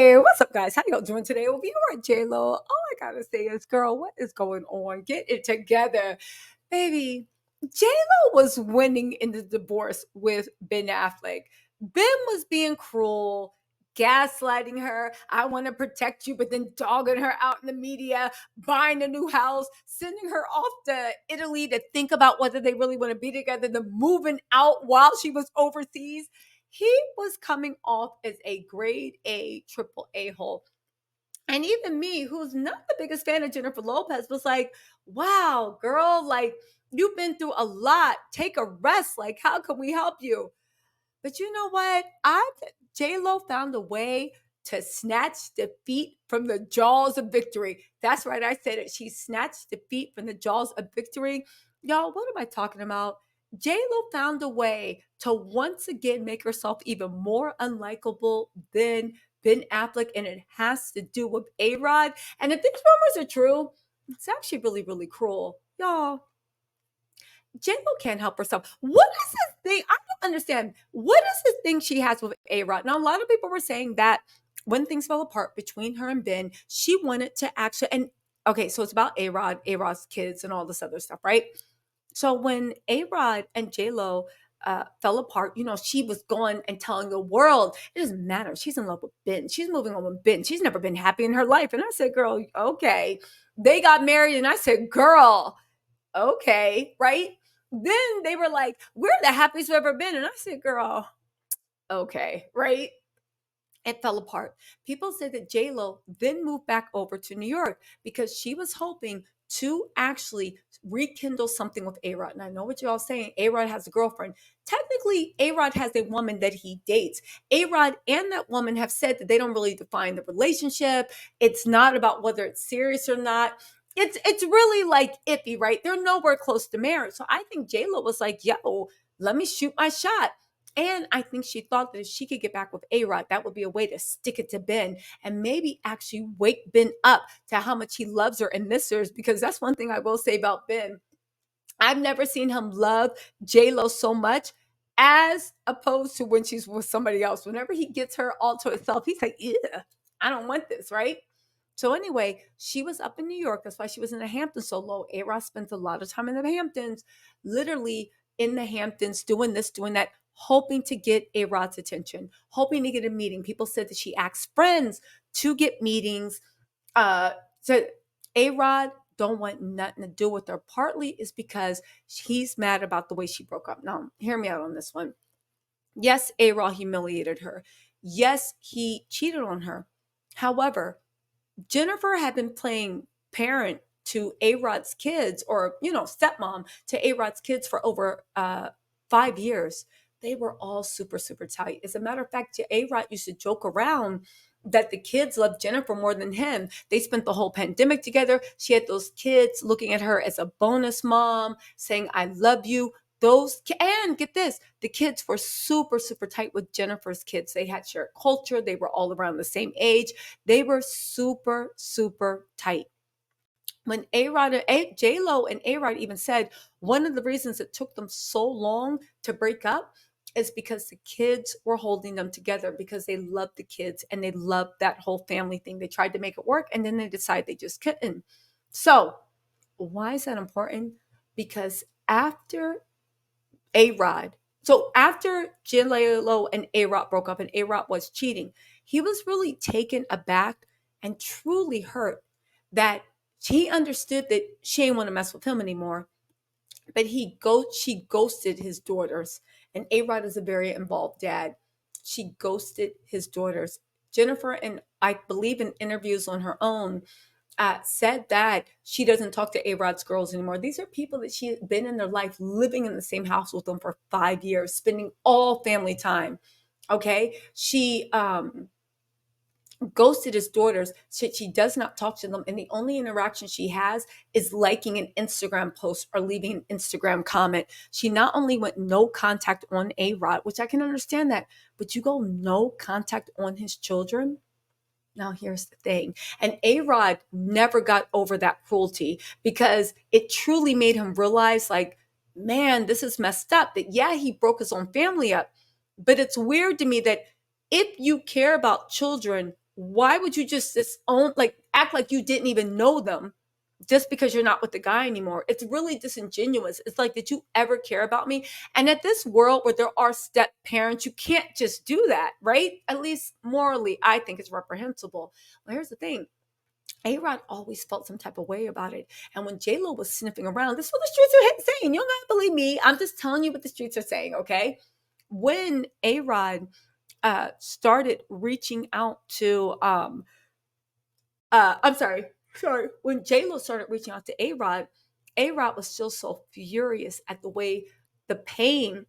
Hey, what's up, guys? How y'all doing today? Well, you are JLo. All I gotta say is, girl, what is going on? Get it together, baby. JLo was winning in the divorce with Ben Affleck. Ben was being cruel, gaslighting her. I want to protect you, but then dogging her out in the media, buying a new house, sending her off to Italy to think about whether they really want to be together, then moving out while she was overseas. He was coming off as a grade A, triple A hole. And even me, who's not the biggest fan of Jennifer Lopez, was like, wow, girl, like you've been through a lot. Take a rest. Like, how can we help you? But you know what? J-Lo found a way to snatch defeat from the jaws of victory. That's right, I said it. She snatched defeat from the jaws of victory. Y'all, what am I talking about? J-Lo found a way to once again make herself even more unlikable than Ben Affleck, and it has to do with A-Rod. And if these rumors are true, it's actually really, really cruel. Y'all, J-Lo can't help herself. What is this thing? I don't understand. What is this thing she has with A-Rod? Now, a lot of people were saying that when things fell apart between her and Ben, she wanted to actually, and okay, so it's about A-Rod, A-Rod's kids, and all this other stuff, right? So when A-Rod and J-Lo fell apart, she was going and telling the world, it doesn't matter. She's in love with Ben. She's moving on with Ben. She's never been happy in her life. And I said, girl, okay. They got married, and I said, girl, okay, right? Then they were like, we're the happiest we've ever been. And I said, girl, okay, right? It fell apart. People said that J-Lo then moved back over to New York because she was hoping to actually rekindle something with A-Rod. And I know what you're all saying. A-Rod has a girlfriend. Technically, A-Rod has a woman that he dates. A-Rod and that woman have said that they don't really define the relationship. It's not about whether it's serious or not. It's really like iffy, right? They're nowhere close to marriage. So I think J-Lo was like, yo, let me shoot my shot. And I think she thought that if she could get back with A-Rod, that would be a way to stick it to Ben and maybe actually wake Ben up to how much he loves her and misses her. Because that's one thing I will say about Ben. I've never seen him love J-Lo so much as opposed to when she's with somebody else. Whenever he gets her all to himself, he's like, yeah, I don't want this, right? So anyway, she was up in New York. That's why she was in the Hamptons so low. A-Rod spent a lot of time in the Hamptons, literally in the Hamptons, doing this, doing that, hoping to get A-Rod's attention, hoping to get a meeting. People said that she asked friends to get meetings. So A-Rod don't want nothing to do with her. Partly is because he's mad about the way she broke up. Now, hear me out on this one. Yes, A-Rod humiliated her. Yes, he cheated on her. However, Jennifer had been playing parent to A-Rod's kids, or stepmom to A-Rod's kids for over 5 years. They were all super, super tight. As a matter of fact, A-Rod used to joke around that the kids loved Jennifer more than him. They spent the whole pandemic together. She had those kids looking at her as a bonus mom, saying, I love you. And get this, the kids were super, super tight with Jennifer's kids. They had shared culture. They were all around the same age. They were super, super tight. When J-Lo and A-Rod even said one of the reasons it took them so long to break up is because the kids were holding them together because they loved the kids and they loved that whole family thing. They tried to make it work and then they decided they just couldn't. So why is that important? Because after JLo and A-Rod broke up and A-Rod was cheating, he was really taken aback and truly hurt that he understood that she didn't want to mess with him anymore. But she ghosted his daughters. And A-Rod is a very involved dad. She ghosted his daughters. Jennifer, and I believe in interviews on her own, said that she doesn't talk to A-Rod's girls anymore. These are people that she had been in their life, living in the same house with them for 5 years, spending all family time. Okay. She ghosted his daughters. She does not talk to them. And the only interaction she has is liking an Instagram post or leaving an Instagram comment. She not only went no contact on A-Rod, which I can understand that, but you go no contact on his children. Now, here's the thing. And A-Rod never got over that cruelty because it truly made him realize, like, man, this is messed up. That, yeah, he broke his own family up. But it's weird to me that if you care about children, Why would you just disown, like act like you didn't even know them just because you're not with the guy anymore? It's really disingenuous. It's like, did you ever care about me? And at this world where there are step parents, you can't just do that, right? At least morally, I think it's reprehensible. Well, here's the thing. A-Rod always felt some type of way about it. And when JLo was sniffing around, this is what the streets are saying. You don't gotta believe me. I'm just telling you what the streets are saying, okay? When A-Rod started reaching out to I'm sorry, when JLo started reaching out to A-Rod, A-Rod was still so furious at the way the pain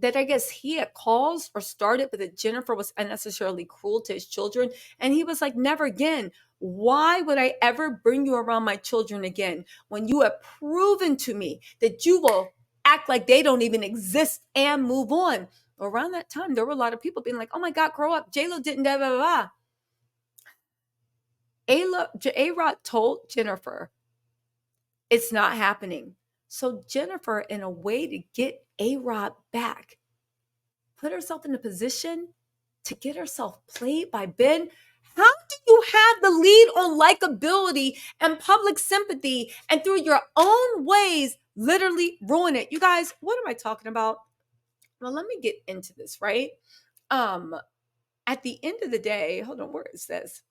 that I guess he had caused or started, but that Jennifer was unnecessarily cruel to his children. And he was like, never again. Why would I ever bring you around my children again when you have proven to me that you will act like they don't even exist and move on? Around that time, there were a lot of people being like, oh my God, grow up. JLo didn't, blah, blah, blah. A-Rod told Jennifer, it's not happening. So Jennifer, in a way to get A-Rod back, put herself in a position to get herself played by Ben. How do you have the lead on likability and public sympathy and through your own ways literally ruin it? You guys, what am I talking about? Well, let me get into this, right? Um, at the end of the day, hold on, where is this?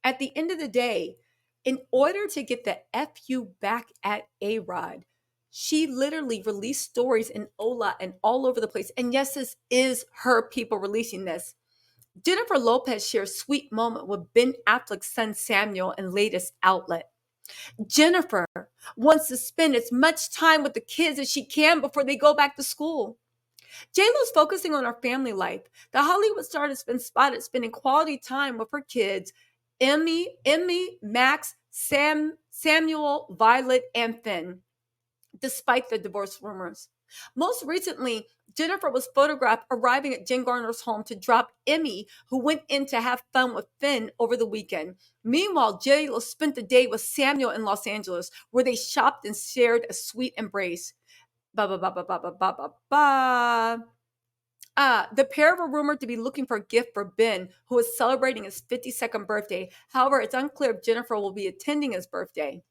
At the end of the day, in order to get the FU back at A-Rod, she literally released stories in Ola and all over the place. And yes, this is her people releasing this. Jennifer Lopez shares sweet moment with Ben Affleck's son Samuel in latest outlet. Jennifer wants to spend as much time with the kids as she can before they go back to school. JLo's focusing on her family life. The Hollywood star has been spotted spending quality time with her kids, Emmy, Max, Samuel, Violet, and Finn, despite the divorce rumors. Most recently, Jennifer was photographed arriving at Jen Garner's home to drop Emmy, who went in to have fun with Finn over the weekend. Meanwhile, JLo spent the day with Samuel in Los Angeles, where they shopped and shared a sweet embrace. Ba ba ba ba ba ba ba ba ba. The pair were rumored to be looking for a gift for Ben, who is celebrating his 52nd birthday. However, it's unclear if Jennifer will be attending his birthday.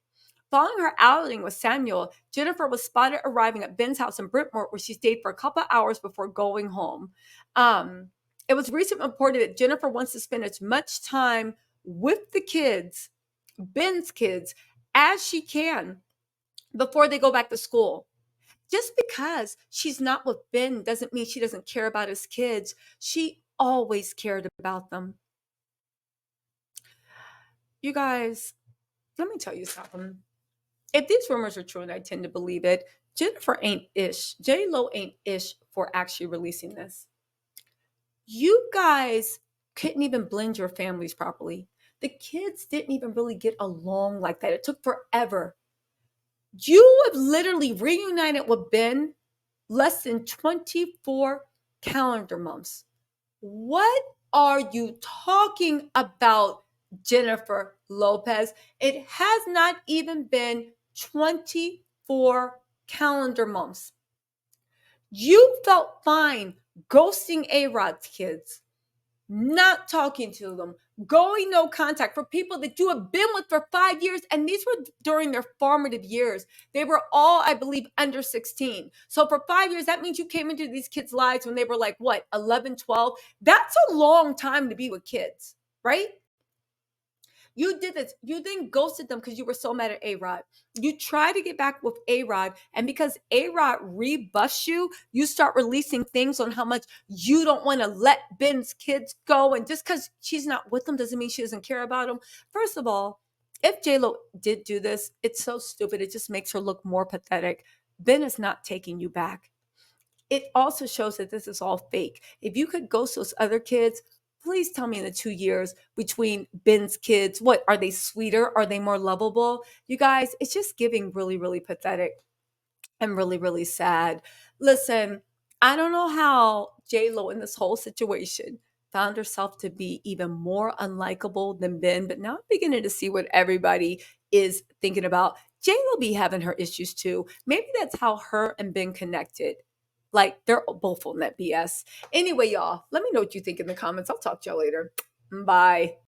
Following her outing with Samuel, Jennifer was spotted arriving at Ben's house in Brentmore, where she stayed for a couple hours before going home. It was recently reported that Jennifer wants to spend as much time with the kids, Ben's kids, as she can before they go back to school. Just because she's not with Ben doesn't mean she doesn't care about his kids. She always cared about them. You guys, let me tell you something. If these rumors are true, and I tend to believe it, Jennifer ain't ish. JLo ain't ish for actually releasing this. You guys couldn't even blend your families properly. The kids didn't even really get along like that. It took forever. You have literally reunited with Ben less than 24 calendar months. What are you talking about, Jennifer Lopez? It has not even been 24 calendar months. You felt fine ghosting A-Rod's kids, not talking to them, going no contact for people that you have been with for 5 years. And these were during their formative years. They were all, I believe, under 16. So for 5 years, that means you came into these kids' lives when they were like, what, 11, 12? That's a long time to be with kids, right? You did this. You then ghosted them because you were so mad at A-Rod. You try to get back with A-Rod, and because A-Rod rebuffs you, you start releasing things on how much you don't want to let Ben's kids go. And just because she's not with them doesn't mean she doesn't care about them. First of all, if JLo did do this, it's so stupid. It just makes her look more pathetic. Ben is not taking you back. It also shows that this is all fake. If you could ghost those other kids, please tell me in the 2 years between Ben's kids, what are they sweeter? Are they more lovable? You guys, it's just giving really, really pathetic and really, really sad. Listen, I don't know how JLo in this whole situation found herself to be even more unlikable than Ben, but now I'm beginning to see what everybody is thinking about. JLo be having her issues too. Maybe that's how her and Ben connected. Like they're both on that BS. Anyway, y'all, let me know what you think in the comments. I'll talk to y'all later. Bye.